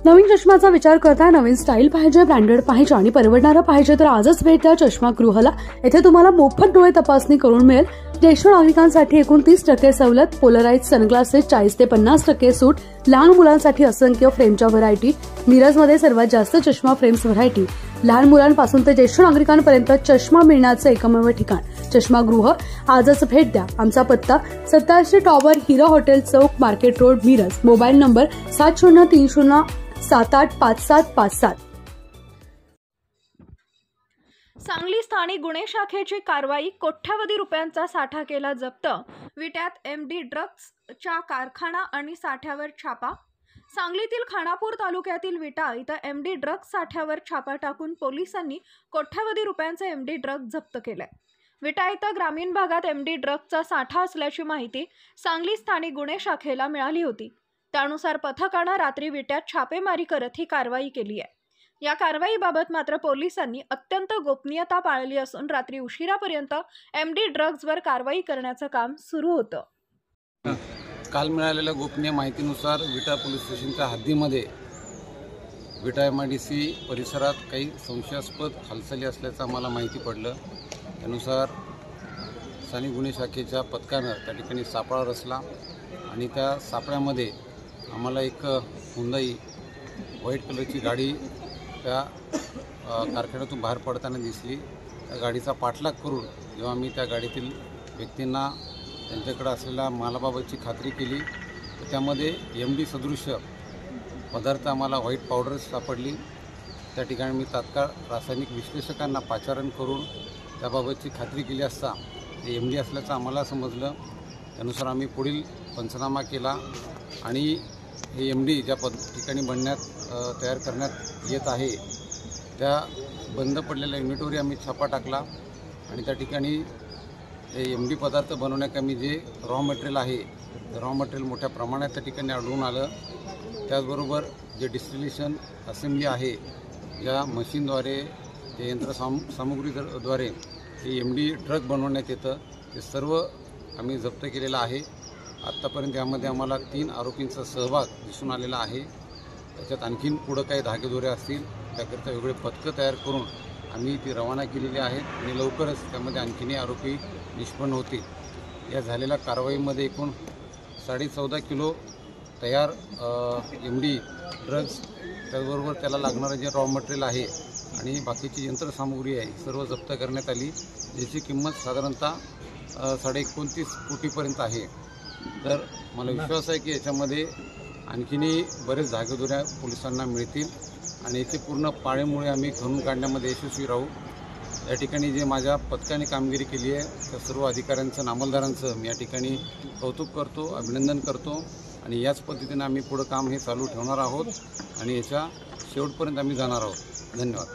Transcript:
नवीन चष्म्याचा विचार करता नवीन स्टाईल पाहिजे, ब्रँडेड पाहिजे आणि परवडणारा पाहिजे तर आजच भेट द्या चष्मागृहाला। येथे तुम्हाला मोफत डोळे तपासणी करून मिळेल। ज्येष्ठ नागरिकांसाठी एकूण 30% सवलत, पोलराइज सनग्लासेस 40 ते 50% सूट, लहान मुलांसाठी असंख्य फ्रेमच्या व्हरायटी, मिरजमध्ये सर्वात जास्त चष्मा फ्रेम्स व्हरायटी, लहान मुलांपासून ते ज्येष्ठ नागरिकांपर्यंत चष्मा मिळण्याचे एकमेव ठिकाण चष्मागृह। आजच भेट द्या। आमचा पत्ता 87 टॉवर, हिरा हॉटेल चौक, market road, Miraj. Mobile number 7030785757। Sangli स्थानिक गुन्हे शाखेची कारवाई, कोट्यवधी रुपयांचा साठा केला जप्त, विट्यात एमडी ड्रग्जच्या कारखाना आणि साठ्यावर छापा। सांगलीतील खानापूर तालुक्यातील विटा इथं एमडी ड्रग्ज साठ्यावर छापा टाकून पोलिसांनी कोट्यवधी रुपयांचे एमडी ड्रग्ज जप्त केले। विटा इथं ग्रामीण भागात एमडी ड्रग्जचा साठा असल्याची माहिती सांगली स्थानिक गुन्हे शाखेला मिळाली होती। त्यानुसार पथकानं रात्री विट्यात छापेमारी करत ही कारवाई केली आहे। या कारवाईबाबत मात्र पोलिसांनी अत्यंत गोपनीयता पाळली असून रात्री उशिरापर्यंत एमडी ड्रग्जवर कारवाई करण्याचं काम सुरू होतं। काल मिळालेल्या गोपनीय माहितीनुसार विटा पोलीस स्टेशनच्या हद्दीमध्ये विटा MIDC परिसरात काही संशयास्पद हालचाली असल्याचं आम्हाला माहिती पडलं। त्यानुसार स्थानिक गुन्हे शाखेच्या पथकानं त्या ठिकाणी सापळा रचला आणि त्या सापळ्यामध्ये आम्हाला एक हुंदाई व्हाईट कलरची गाडी त्या कारखान्यातून बाहेर पडताना दिसली। त्या गाडीचा पाठलाग करून जेव्हा आम्ही त्या गाडीतील व्यक्तींना त्यांच्याकडे असलेल्या मालाबाबतची खात्री केली तर त्यामध्ये MD सदृश्य पदार्थ आम्हाला व्हाईट पावडर सापडली। त्या ठिकाणी मी तात्काळ रासायनिक विश्लेषकांना पाचारण करून त्याबाबतची खात्री केली असता ते MD असल्याचं आम्हाला समजलं। त्यानुसार आम्ही पुढील पंचनामा केला आणि हे MD ज्या ठिकाणी तयार करण्यात येत आहे त्या बंद पडलेल्या युनिटवर आम्ही छापा टाकला आणि त्या ठिकाणी हे MD पदार्थ बनवण्याकरता जे रॉ मटेरियल आहे रॉ मटेरियल मोठ्या प्रमाणात त्या ठिकाणी आढळून आलं। त्याचबरोबर जे डिस्टिलेशन असेंब्ली आहे ज्या मशीनद्वारे ते यंत्रसामुग्रीद्वारे हे MD ड्रग बनवण्यात येतं ते सर्व आम्ही जप्त केलेलं आहे। आत्तापर्यंत यामध्ये आम्हाला 3 आरोपींचा सहभाग दिसून आलेला आहे। त्याच्यात आणखीन पुढं काही धागेदोरे असतील त्याकरिता वेगळे पथकं तयार करून आम्ही ती रवाना केलेली आहेत आणि लवकरच त्यामध्ये आणखीनही आरोपी निष्पन्न होतील। या झालेल्या कारवाईमध्ये एकूण 14.5 किलो तयार MD ड्रग्ज, त्याचबरोबर त्याला लागणारं जे रॉ मटेरियल आहे आणि बाकीची यंत्रसामुग्री आहे सर्व जप्त करण्यात आली, ज्याची किंमत साधारणतः 29.5 कोटीपर्यंत आहे। तर मला विश्वास आहे की याच्यामध्ये आणखीनही बरेच धागेदोऱ्या पोलिसांना मिळतील आणि याचे पूर्ण पाळेमुळे आम्ही खणून काढण्यामध्ये यशस्वी राहू। या ठिकाणी जे माझ्या पथकाने कामगिरी केली आहे त्या सर्व अधिकाऱ्यांचं अंमलदारांचं मी या ठिकाणी कौतुक करतो, अभिनंदन करतो आणि याच पद्धतीने आम्ही पुढं काम हे चालू ठेवणार आहोत आणि याच्या शेवटपर्यंत आम्ही जाणार आहोत। धन्यवाद।